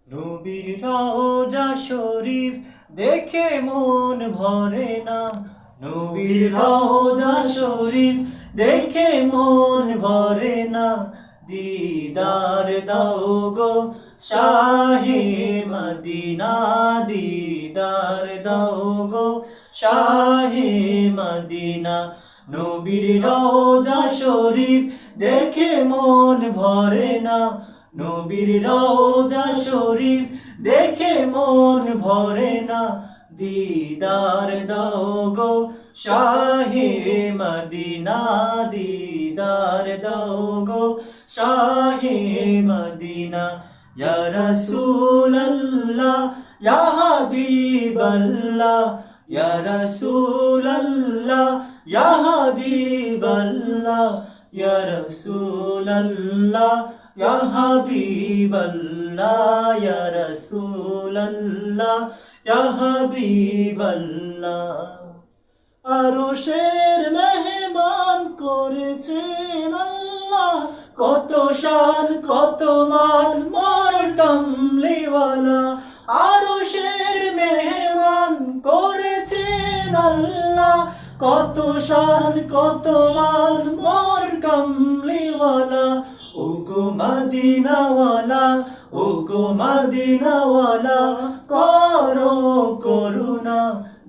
নবীর রওজা শরীফ দেখে মন ভরে না। নবীর রওজা শরীফ দেখে মন ভরে না। দিদার দাও গো শাহে মদিনা, দিদার দাও গো শাহে মদিনা। নবীর রওজা শরীফ দেখে মন ভরে না। নবীর রওজা শরীফ দেখে মন ভরে না। দিদার দাও গো শাহে মদিনা, দিদার দাও গো শাহে মদিনা। ইয়া রাসূলাল্লাহ ইয়া হাবিবাল্লাহ, ইয়া রাসূলাল্লাহ ইয়া হাবিবাল্লাহ, ইয়া রাসূলাল্লাহ ইয়া হাবিবাল্লাহ, ইয়া রাসূলাল্লাহ ইয়া হাবিবাল্লাহ। আরশের মেহমান করেছেন আল্লাহ, কত শান কত মান মোর কামলিওয়ালা। আরশের মেহমান করেছেন আল্লাহ, কত শান কত মান মোর কামলিওয়ালা। ও গো মদিনাওয়ালা, ও গো মদিনাওয়ালা, করো করুণা।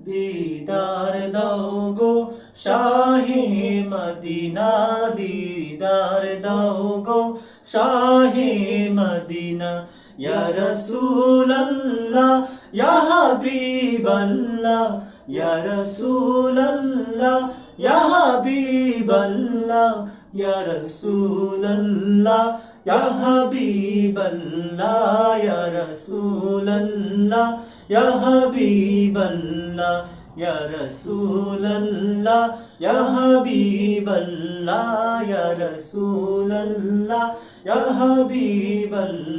দিদার দাও গো শাহে মদিনা, দিদার দাও গো শাহে মদিনা। ইয়া রাসূলাল্লাহ ইয়া হাবিবাল্লাহ, ইয়া রাসূলাল্লাহ ইয়া হাবিবাল্লাহ, ইয়া রাসূলাল্লাহ ইয়া হাবিবাল্লাহ, ইয়া রাসূলাল্লাহ ইয়া হাবিবাল্লাহ, ইয়া রাসূলাল্লাহ ইয়া হাবিবাল্লাহ, ইয়া রাসূলাল্লাহ ইয়া হাবিবাল্লাহ।